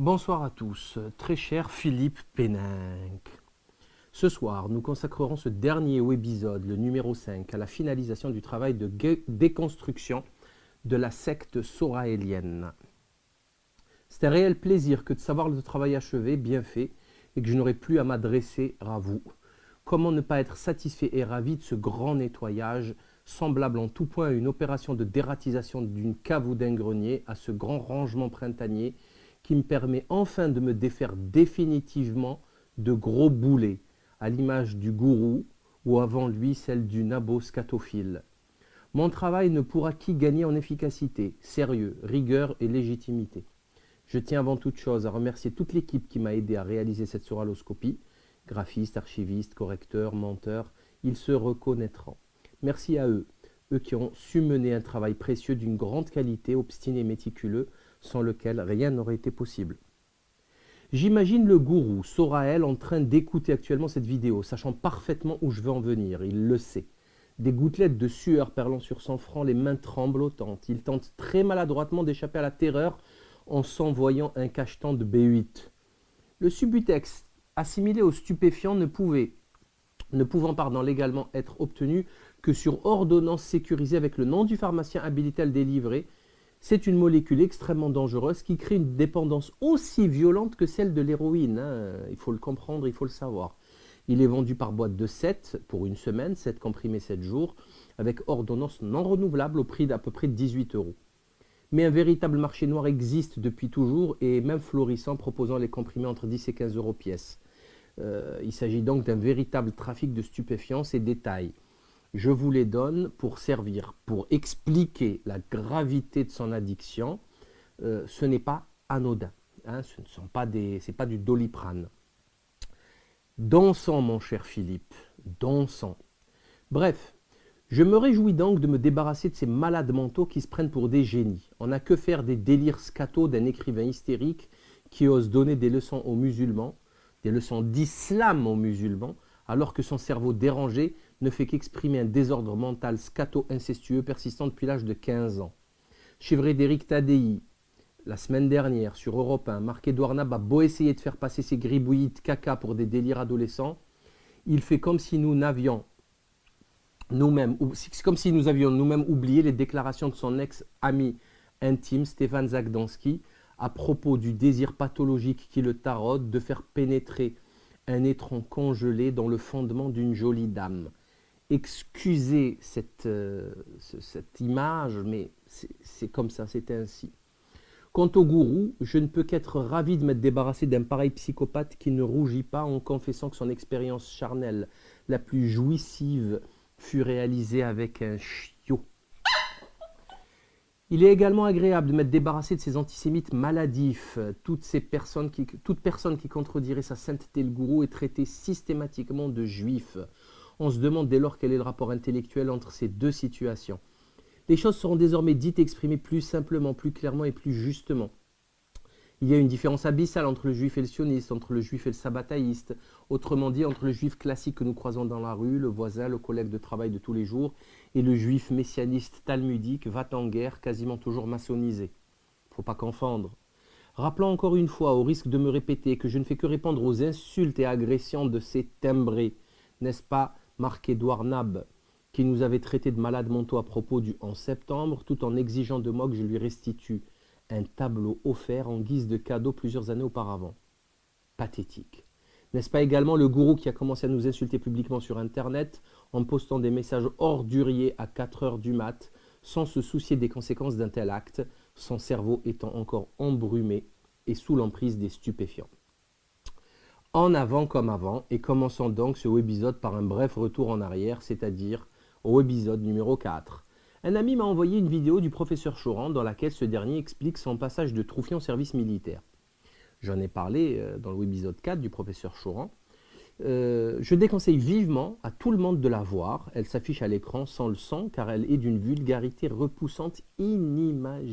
Bonsoir à tous, très cher Philippe Péninck. Ce soir, nous consacrerons ce dernier épisode, le numéro 5, à la finalisation du travail de déconstruction de la secte soraélienne. C'est un réel plaisir que de savoir le travail achevé, bien fait, et que je n'aurai plus à m'adresser à vous. Comment ne pas être satisfait et ravi de ce grand nettoyage, semblable en tout point à une opération de dératisation d'une cave ou d'un grenier, à ce grand rangement printanier qui me permet enfin de me défaire définitivement de gros boulets, à l'image du gourou ou avant lui celle du nabo scatophile. Mon travail ne pourra qu'y gagner en efficacité, sérieux, rigueur et légitimité. Je tiens avant toute chose à remercier toute l'équipe qui m'a aidé à réaliser cette soraloscopie, graphistes, archivistes, correcteurs, menteurs, ils se reconnaîtront. Merci à eux, eux qui ont su mener un travail précieux d'une grande qualité, obstiné et méticuleux, sans lequel rien n'aurait été possible. J'imagine le gourou Soraël en train d'écouter actuellement cette vidéo, sachant parfaitement où je veux en venir, il le sait. Des gouttelettes de sueur perlant sur son front, les mains tremblotantes. Il tente très maladroitement d'échapper à la terreur en s'envoyant un cacheton de B8. Le subutex, assimilé au stupéfiant, ne pouvant légalement être obtenu que sur ordonnance sécurisée avec le nom du pharmacien habilité à le délivrer, c'est une molécule extrêmement dangereuse qui crée une dépendance aussi violente que celle de l'héroïne. Il faut le comprendre, il faut le savoir. Il est vendu par boîte de 7 pour une semaine, 7 comprimés 7 jours, avec ordonnance non renouvelable au prix d'à peu près 18 €. Mais un véritable marché noir existe depuis toujours et même florissant, proposant les comprimés entre 10 et 15 € pièce. Il s'agit donc d'un véritable trafic de stupéfiants. Ces détails, je vous les donne pour servir, pour expliquer la gravité de son addiction. Ce n'est pas anodin, c'est pas du Doliprane. Dansons, mon cher Philippe, dansons. Bref, je me réjouis donc de me débarrasser de ces malades mentaux qui se prennent pour des génies. On n'a que faire des délires scato d'un écrivain hystérique qui ose donner des leçons aux musulmans, des leçons d'islam aux musulmans, alors que son cerveau dérangé ne fait qu'exprimer un désordre mental scato-incestueux persistant depuis l'âge de 15 ans. Chez Frédéric Tadei, la semaine dernière, sur Europe 1, Marc-Édouard Nab a beau essayer de faire passer ses gribouillis de caca pour des délires adolescents, il fait comme si nous avions nous-mêmes oublié les déclarations de son ex-ami intime, Stéphane Zagdanski, à propos du désir pathologique qui le taraude de faire pénétrer un étron congelé dans le fondement d'une jolie dame. Excusez cette image, mais c'est comme ça, c'est ainsi. Quant au gourou, je ne peux qu'être ravi de m'être débarrassé d'un pareil psychopathe qui ne rougit pas en confessant que son expérience charnelle la plus jouissive fut réalisée avec un chiot. Il est également agréable de m'être débarrassé de ces antisémites maladifs. Toute personne qui contredirait sa sainteté, le gourou, est traitée systématiquement de juif. On se demande dès lors quel est le rapport intellectuel entre ces deux situations. Les choses seront désormais dites et exprimées plus simplement, plus clairement et plus justement. Il y a une différence abyssale entre le juif et le sioniste, entre le juif et le sabbataïste, autrement dit entre le juif classique que nous croisons dans la rue, le voisin, le collègue de travail de tous les jours, et le juif messianiste talmudique, va-t-en-guerre, quasiment toujours maçonnisé. Il ne faut pas confondre. Rappelons encore une fois, au risque de me répéter, que je ne fais que répondre aux insultes et agressions de ces timbrés, n'est-ce pas, Marc-Édouard Nab, qui nous avait traités de malades mentaux à propos du 11 septembre, tout en exigeant de moi que je lui restitue un tableau offert en guise de cadeau plusieurs années auparavant. Pathétique. N'est-ce pas également le gourou qui a commencé à nous insulter publiquement sur Internet en postant des messages orduriers à 4 h du mat, sans se soucier des conséquences d'un tel acte, son cerveau étant encore embrumé et sous l'emprise des stupéfiants. En avant comme avant, et commençons donc ce webisode par un bref retour en arrière, c'est-à-dire au webisode numéro 4. Un ami m'a envoyé une vidéo du professeur Choran dans laquelle ce dernier explique son passage de Troufion au service militaire. J'en ai parlé dans le webisode 4 du professeur Choran. Je déconseille vivement à tout le monde de la voir. Elle s'affiche à l'écran sans le son car elle est d'une vulgarité repoussante inimaginable.